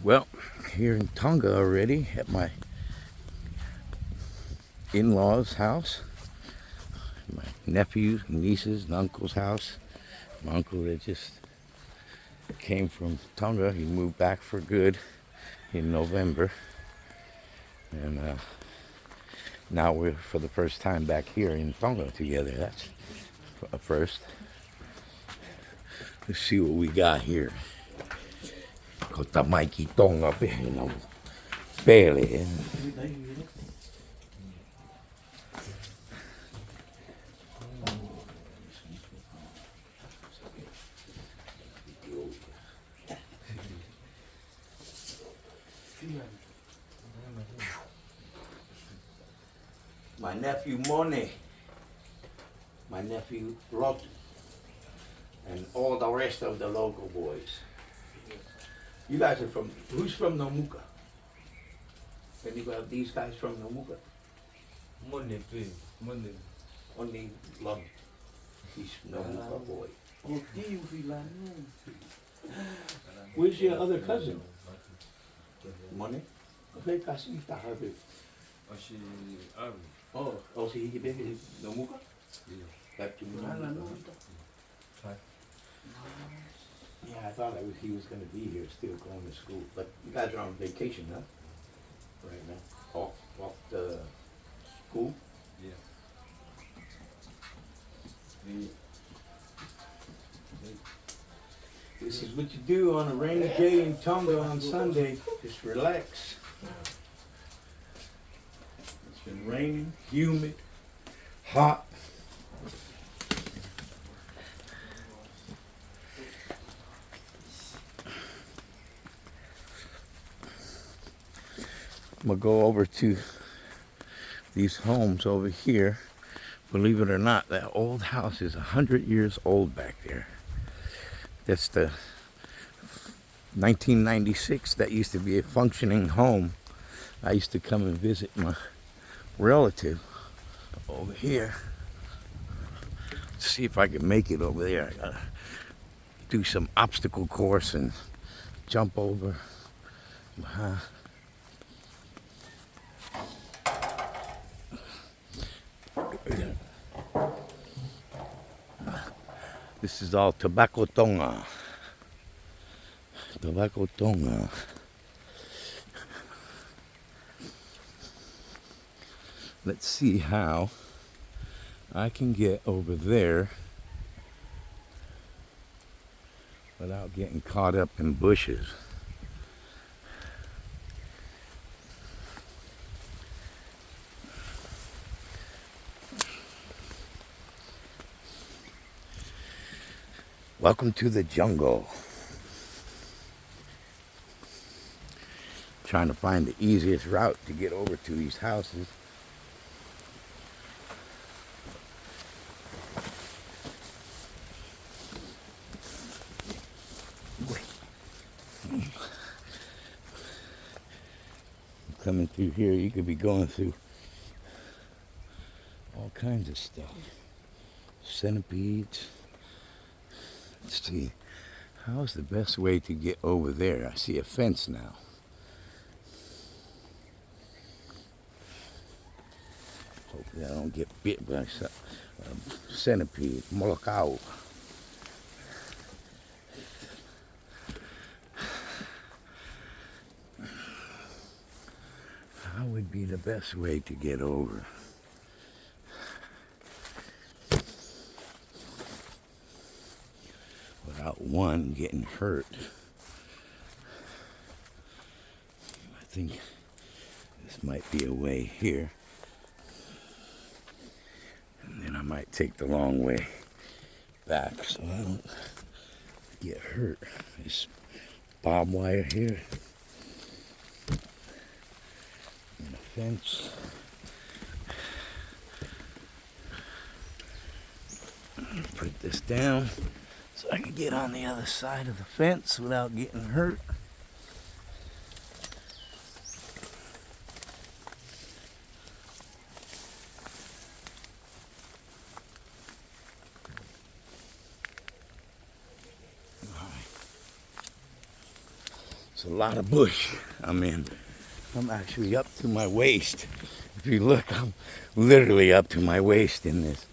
Well, here in Tonga already at my in-laws' house, my nephews, nieces, and uncle's house. My uncle that just came from Tonga, he moved back for good in November, and now we're for the first time back here in Tonga together. That's a first. Let's see what we got here. Kota Mikey Tonga, Pele. My nephew Mone, my nephew Rot, and all the rest of the local boys. You guys are from, who's from Nomuka? Anybody of these guys from Nomuka? Only Love. He's Nomuka boy. Where's your other cousin? Mone? Okay, kasi tahabi. Oh, so he been in Nomuka? Back to Nomuka. Yeah, I thought he was going to be here still going to school. But you guys are on vacation, huh? Right now. Off the school? Yeah. This is what you do on a rainy day in Tonga on Sunday. Just relax. It's been raining, humid, hot. I'm gonna go over to these homes over here. Believe it or not, that old house is 100 years old back there. That's the 1996. That used to be a functioning home. I used to come and visit my relative over here. Let's see if I can make it over there. I gotta do some obstacle course and jump over. This is all tobacco Tonga. Tobacco Tonga. Let's see how I can get over there without getting caught up in bushes. Welcome to the jungle. Trying to find the easiest route to get over to these houses. Coming through here, you could be going through all kinds of stuff. Centipedes. Let's see, how's the best way to get over there? I see a fence now. Hopefully I don't get bit by a centipede. Molokau. How would be the best way to get over? Without one getting hurt. I think this might be a way here. And then I might take the long way back so I don't get hurt. This barbed wire here. And a fence. Put this down so I can get on the other side of the fence without getting hurt. It's a lot of bush I'm in. I'm actually up to my waist. If you look, I'm literally up to my waist in this.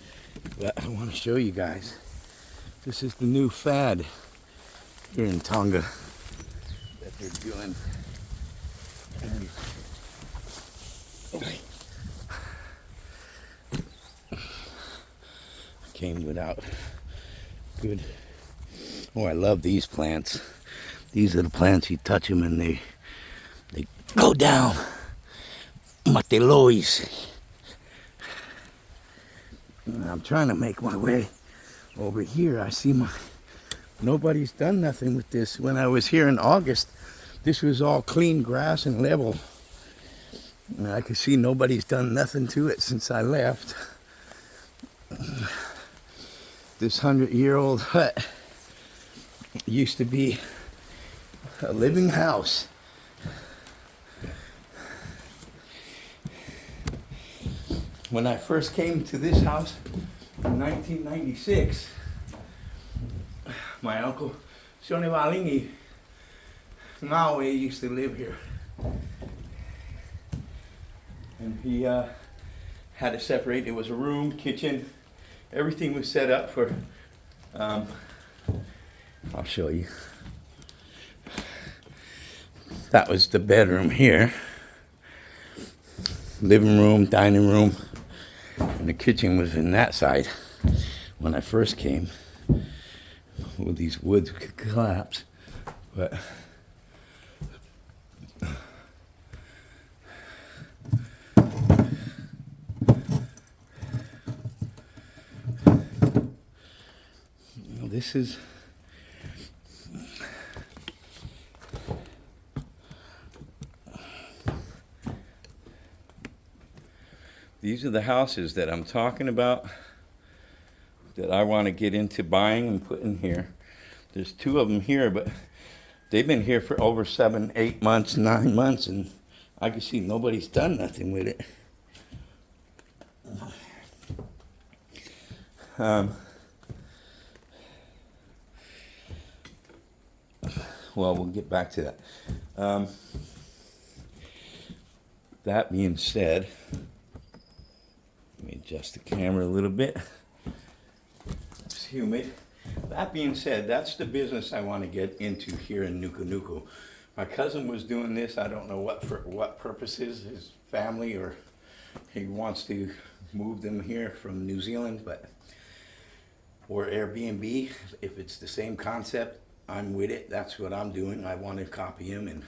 But I want to show you guys. This is the new fad here in Tonga that they're doing. And came without good. Oh, I love these plants. These are the plants, you touch them and they go down. Matelois. I'm trying to make my way over here. I see nobody's done nothing with this. When I was here in August, this was all clean grass and level. And I could see nobody's done nothing to it since I left. This 100-year-old hut used to be a living house. When I first came to this house in 1996, my uncle Shonewalingi Ngawe used to live here. And he had to separate. It was a room, kitchen, everything was set up for, I'll show you. That was the bedroom here. Living room, dining room, and the kitchen was in that side. When I first came, well, these woods could collapse, but this is these are the houses that I'm talking about that I want to get into buying and putting here. There's 2 of them here, but they've been here for over 7, 8 months, 9 months, and I can see nobody's done nothing with it. Well, we'll get back to that. That being said, let me adjust the camera a little bit. It's humid. That being said, that's the business I want to get into here in NUKU'NUKU. My cousin was doing this. I don't know for what purposes, his family, or he wants to move them here from New Zealand, or Airbnb. If it's the same concept, I'm with it. That's what I'm doing. I want to copy him and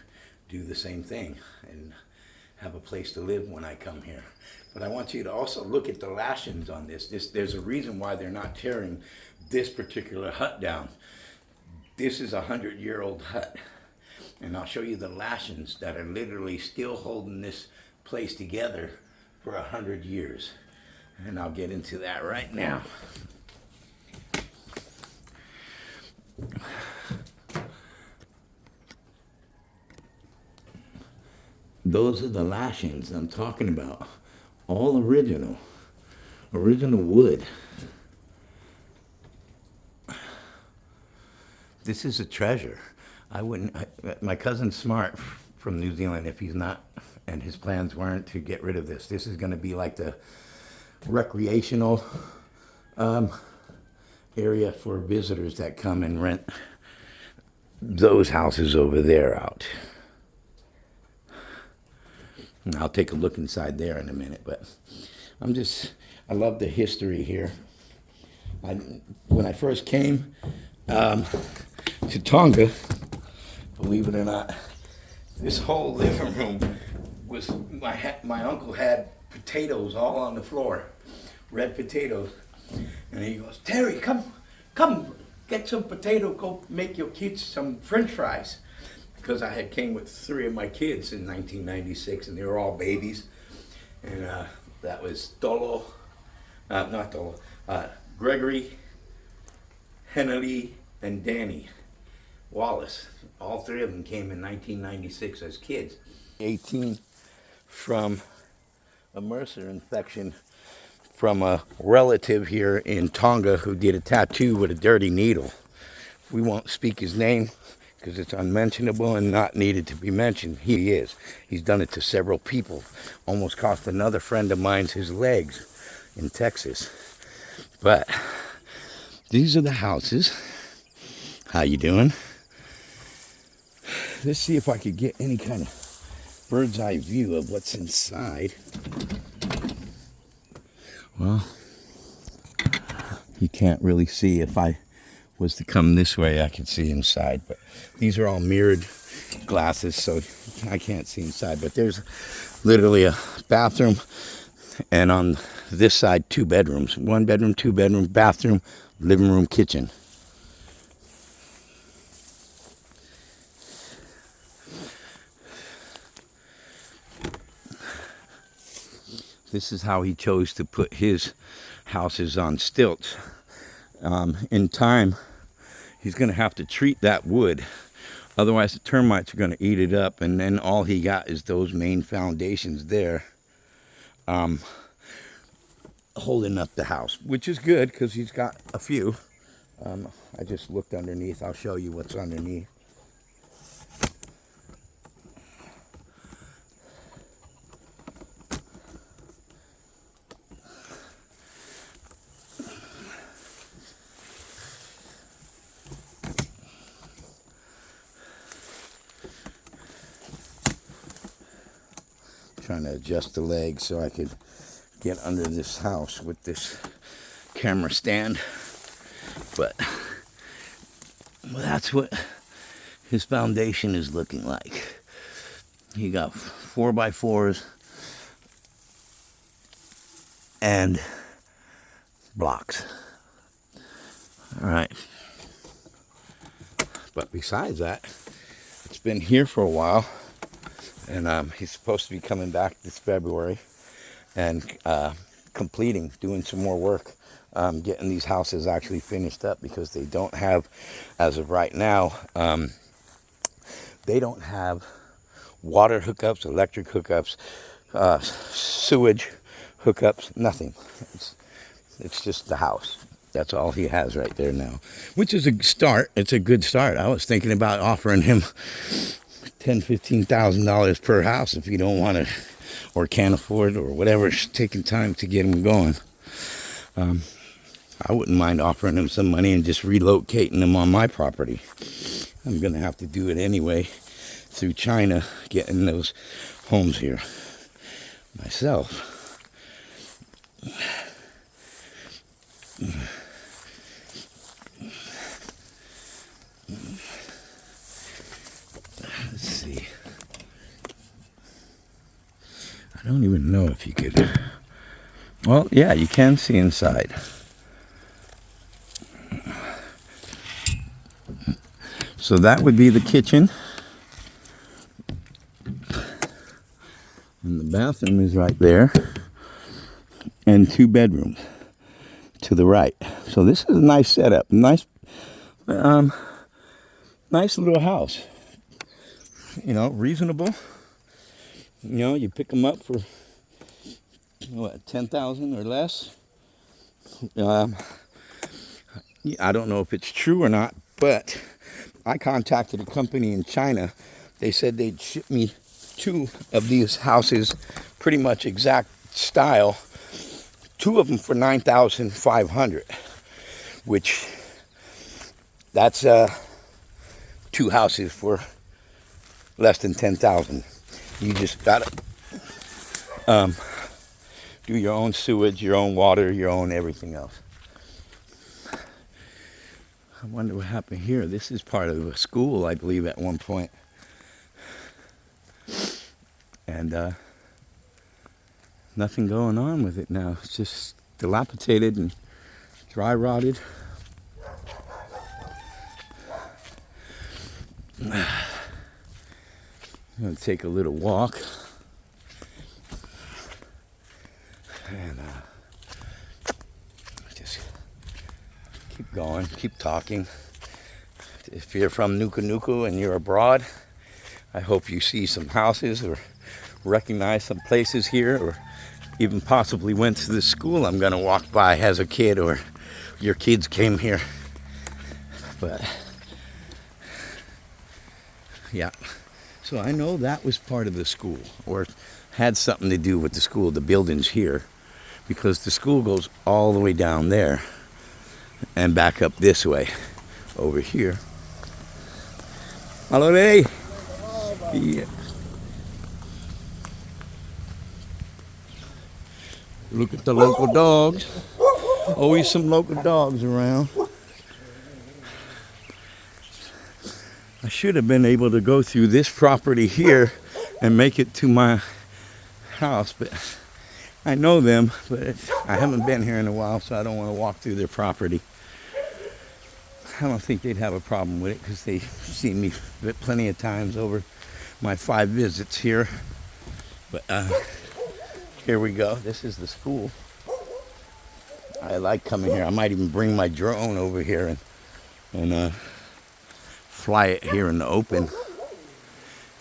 do the same thing and have a place to live when I come here. But I want you to also look at the lashings on this. There's a reason why they're not tearing this particular hut down. This is a 100-year-old hut. And I'll show you the lashings that are literally still holding this place together for 100 years. And I'll get into that right now. Those are the lashings I'm talking about. All original wood. This is a treasure. My cousin's smart from New Zealand if he's not, and his plans weren't to get rid of this. This is gonna be like the recreational area for visitors that come and rent those houses over there out. And I'll take a look inside there in a minute, but I love the history here. When I first came to Tonga, believe it or not, this whole living room was, my uncle had potatoes all on the floor, red potatoes. And he goes, Terry, come, get some potato, go make your kids some French fries. Because I had came with 3 of my kids in 1996, and they were all babies. And that was Gregory, Henley, and Danny Wallace. All 3 of them came in 1996 as kids. 18 from a MRSA infection from a relative here in Tonga who did a tattoo with a dirty needle. We won't speak his name because it's unmentionable and not needed to be mentioned. He is. He's done it to several people. Almost cost another friend of mine his legs in Texas. But these are the houses. How you doing? Let's see if I could get any kind of bird's eye view of what's inside. Well, you can't really see. If I was to come this way, I could see inside, but these are all mirrored glasses, so I can't see inside. But there's literally a bathroom, and on this side, 2 bedrooms. 1 bedroom, 2 bedroom, bathroom, living room, kitchen. This is how he chose to put his houses on stilts. In time, he's going to have to treat that wood. Otherwise, the termites are going to eat it up. And then all he got is those main foundations there holding up the house, which is good because he's got a few. I just looked underneath. I'll show you what's underneath. Trying to adjust the legs so I could get under this house with this camera stand. But well, that's what his foundation is looking like. He got 4x4s and blocks. All right. But besides that, it's been here for a while. And he's supposed to be coming back this February and doing some more work, getting these houses actually finished up, because they don't have, as of right now, they don't have water hookups, electric hookups, sewage hookups, nothing. It's just the house. That's all he has right there now, which is a start. It's a good start. I was thinking about offering him $10,000-$15,000 per house if you don't want to or can't afford or whatever. It's taking time to get him going. I wouldn't mind offering him some money and just relocating him on my property. I'm gonna have to do it anyway through China, getting those homes here myself. Let's see. I don't even know if you could. Well, yeah, you can see inside. So that would be the kitchen. And the bathroom is right there. And 2 bedrooms to the right. So this is a nice setup. Nice little house. You know, reasonable. You know, you pick them up for what, 10,000 or less. I don't know if it's true or not, but I contacted a company in China. They said they'd ship me 2 of these houses, pretty much exact style. 2 of them for $9,500, which that's 2 houses for less than $10,000. You just gotta do your own sewage, your own water, your own everything else. I wonder what happened here. This is part of a school, I believe, at one point. And nothing going on with it now. It's just dilapidated and dry rotted. I'm going to take a little walk. And just keep going, keep talking. If you're from NUKU'NUKU and you're abroad, I hope you see some houses or recognize some places here, or even possibly went to the school I'm going to walk by as a kid, or your kids came here. But Yeah. So I know that was part of the school, or had something to do with the school, the buildings here, because the school goes all the way down there and back up this way over here. Hello, hey. Yeah. Look at the local dogs. Always some local dogs around. I should have been able to go through this property here and make it to my house, but I know them, but I haven't been here in a while, so I don't want to walk through their property. I don't think they'd have a problem with it because they've seen me plenty of times over my 5 visits here. But here we go. This is the school. I like coming here. I might even bring my drone over here and fly it here in the open.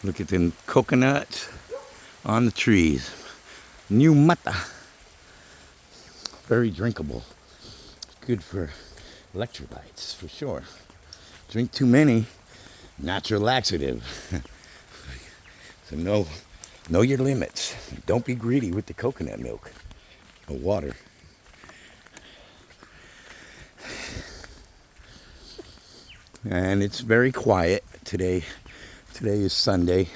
Look at them coconuts on the trees. New mata. Very drinkable. Good for electrolytes, for sure. Drink too many, natural laxative. So know your limits. Don't be greedy with the coconut milk or water. And it's very quiet today. Today is Sunday.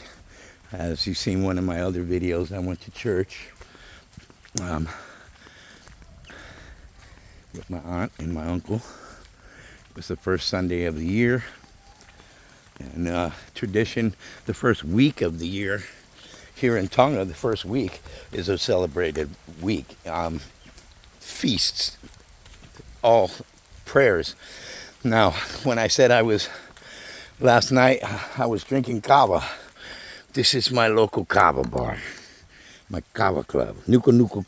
As you've seen one of my other videos, I went to church with my aunt and my uncle. It was the first Sunday of the year. And tradition, the first week of the year here in Tonga, the first week is a celebrated week. Feasts, all prayers. Now, when I said last night, I was drinking kava. This is my local kava bar, my kava club, NUKU'NUKU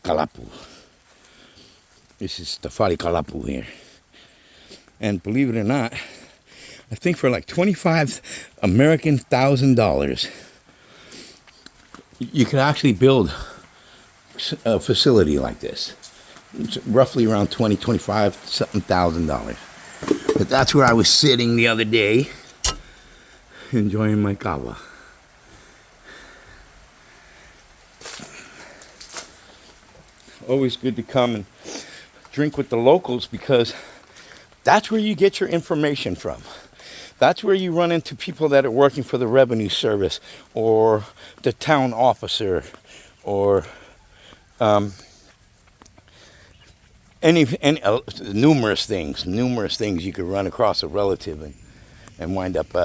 Kalapu. This is Tafari Kalapu here. And believe it or not, I think for like $25,000, you could actually build a facility like this. It's roughly around $25,000. But that's where I was sitting the other day, enjoying my kava. Always good to come and drink with the locals because that's where you get your information from. That's where you run into people that are working for the revenue service or the town officer or numerous things you could run across a relative and wind up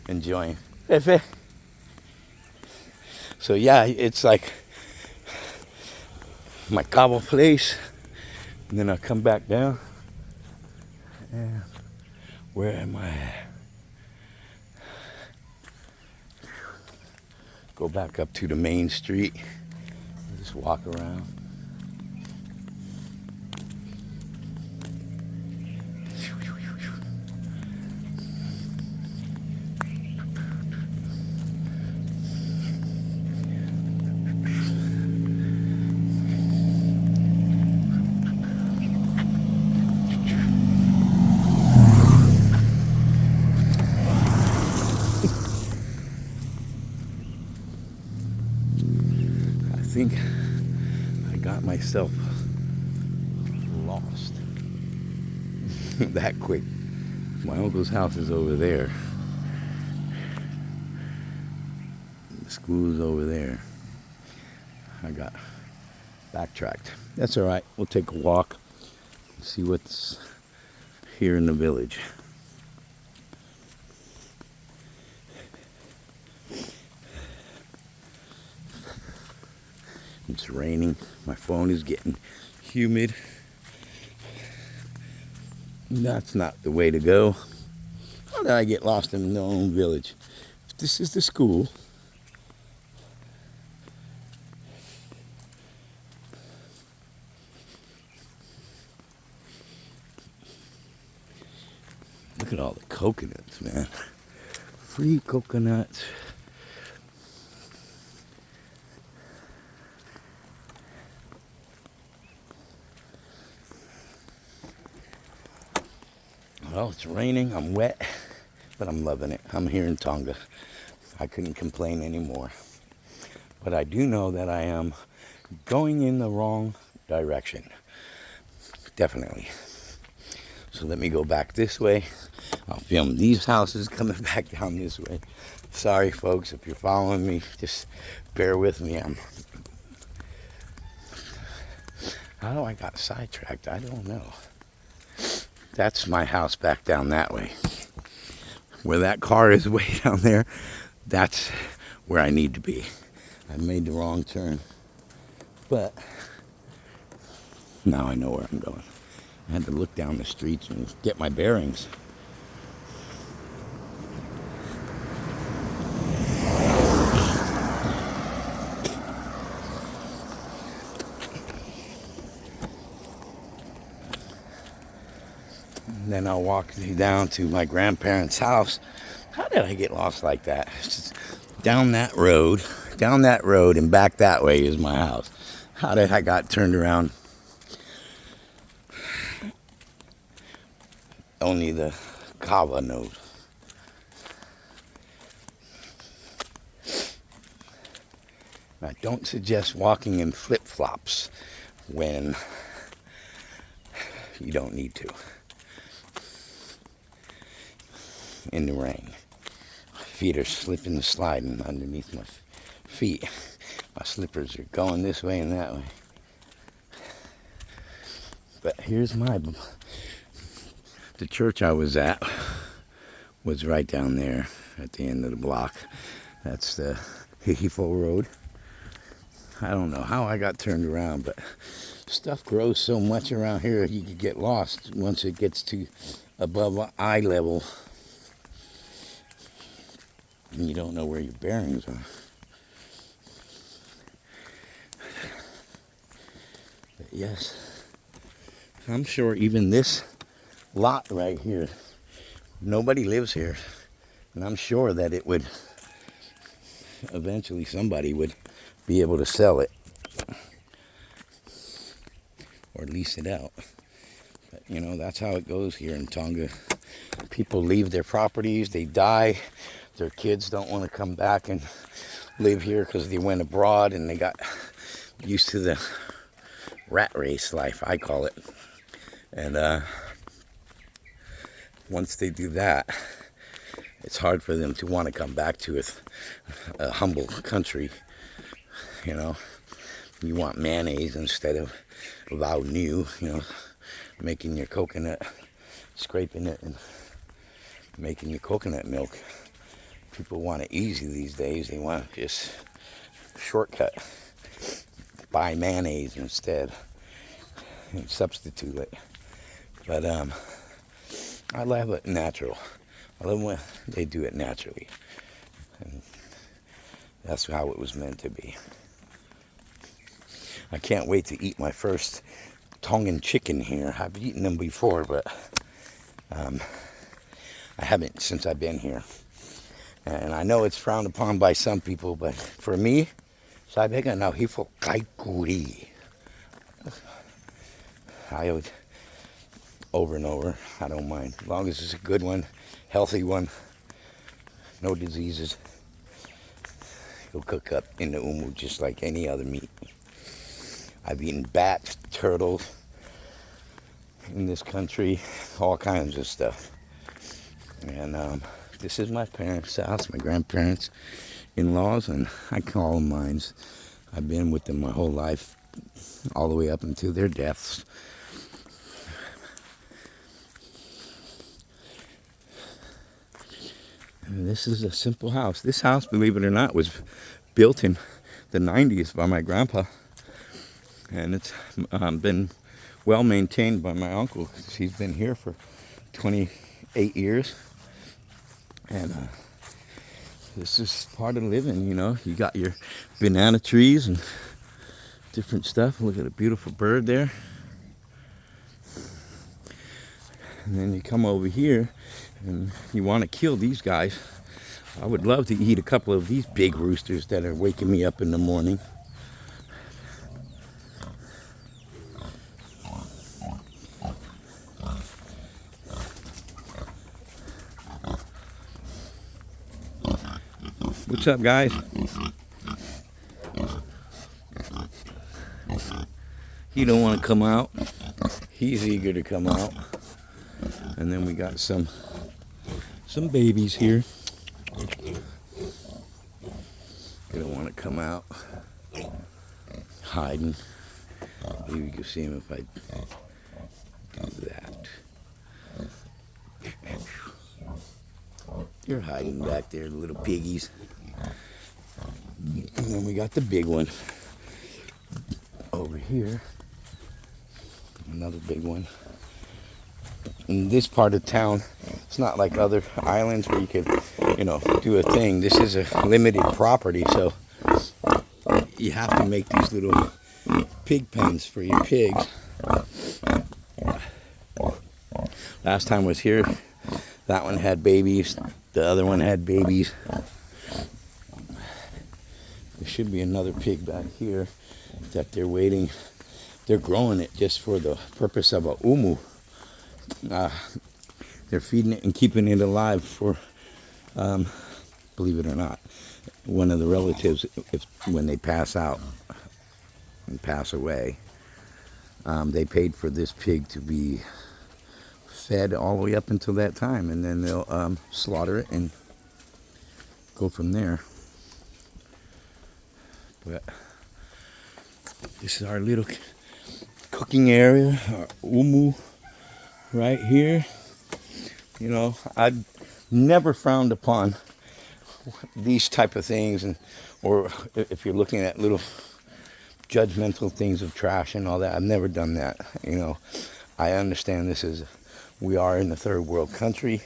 enjoying. So yeah, it's like my kava place, and then I come back down. And where am I at? Go back up to the main street. Just walk around. I think I got myself lost that quick. My uncle's house is over there. The school's over there. I got backtracked. That's all right. We'll take a walk and see what's here in the village. It's raining. My phone is getting humid. That's not the way to go. How did I get lost in my own village? This is the school. Look at all the coconuts, man. Free coconuts. Well, it's raining. I'm wet. but I'm loving it. I'm here in Tonga. I couldn't complain anymore. But I do know that I am going in the wrong direction. Definitely. So let me go back this way. I'll film these houses coming back down this way. Sorry, folks, if you're following me, just bear with me. How do I got sidetracked? I don't know. That's my house back down that way. Where that car is way down there, that's where I need to be. I made the wrong turn. But now I know where I'm going. I had to look down the streets and get my bearings. And then I'll walk down to my grandparents' house. How did I get lost like that? It's just down that road, and back that way is my house. How did I got turned around? Only the Kava knows. I don't suggest walking in flip-flops when you don't need to. In the rain. My feet are slipping and sliding underneath my feet. My slippers are going this way and that way. But here's the church I was at was right down there at the end of the block. That's the Hihifo Road. I don't know how I got turned around, but stuff grows so much around here you could get lost once it gets to above eye level. And you don't know where your bearings are. But yes, I'm sure even this lot right here, nobody lives here. And I'm sure that it would, eventually somebody would be able to sell it. Or lease it out. But, you know, that's how it goes here in Tonga. People leave their properties, they die. Their kids don't want to come back and live here because they went abroad and they got used to the rat race life, I call it. And once they do that, it's hard for them to want to come back to a humble country. You know, you want mayonnaise instead of lao nu, you know, making your coconut, scraping it and making your coconut milk. People want it easy these days. They want just shortcut. Buy mayonnaise instead and substitute it. But I love it natural. I love when they do it naturally. And that's how it was meant to be. I can't wait to eat my first Tongan chicken here. I've eaten them before, but I haven't since I've been here. And I know it's frowned upon by some people, but for me, saibega na hifo kaikuri. I would, over and over, I don't mind. As long as it's a good one, healthy one, no diseases. It'll cook up in the umu just like any other meat. I've eaten bats, turtles in this country, all kinds of stuff. And this is my parents' house, my grandparents, in-laws, and I call them mine. I've been with them my whole life, all the way up until their deaths. And this is a simple house. This house, believe it or not, was built in the 90s by my grandpa. And it's been well maintained by my uncle. He's been here for 28 years. And this is part of living, you know. You got your banana trees and different stuff. Look at a beautiful bird there. And then you come over here and you want to kill these guys. I would love to eat a couple of these big roosters that are waking me up in the morning. What's up, guys? He don't want to come out. He's eager to come out. And then we got some babies here. They don't want to come out. Hiding. Maybe you can see him if I do that. You're hiding back there, little piggies. And then we got the big one over here. Another big one. In this part of town, it's not like other islands where you could, do a thing. This is a limited property, so you have to make these little pig pens for your pigs. Last time I was here, that one had babies. The other one had babies. There should be another pig back here that they're waiting. They're growing it just for the purpose of a umu. They're feeding it and keeping it alive for, believe it or not, one of the relatives, when they pass out and pass away, they paid for this pig to be fed all the way up until that time, and then they'll slaughter it and go from there. But this is our little cooking area, our umu right here. I've never frowned upon these type of things, or if you're looking at little judgmental things of trash and all that, I've never done that. I understand we are in a third world country,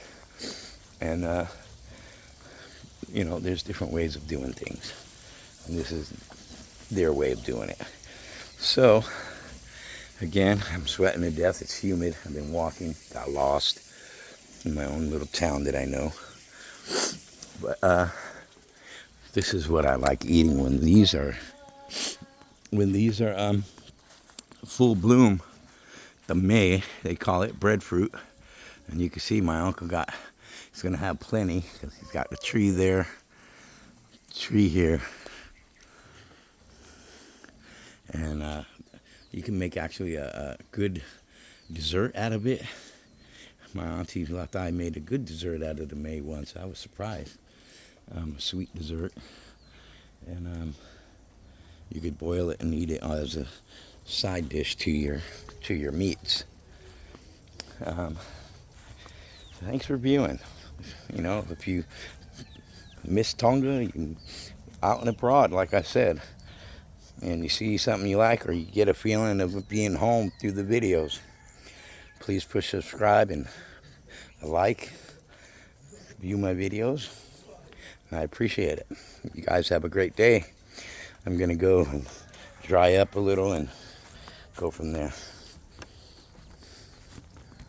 and there's different ways of doing things, and this is their way of doing it. So again, I'm sweating to death. It's humid. I've been walking, got lost in my own little town that I know. But this is what I like eating when these are full bloom. The May, they call it breadfruit. And you can see my uncle he's gonna have plenty because he's got the tree there, tree here. And you can make actually a good dessert out of it. My auntie Latai made a good dessert out of the May once. I was surprised. A sweet dessert. And you could boil it and eat it as a side dish to your meats. Thanks for viewing. If you miss Tonga, you out and abroad, like I said, and you see something you like, or you get a feeling of being home through the videos, please push subscribe and view my videos. I appreciate it. You guys have a great day. I'm gonna go and dry up a little and go from there.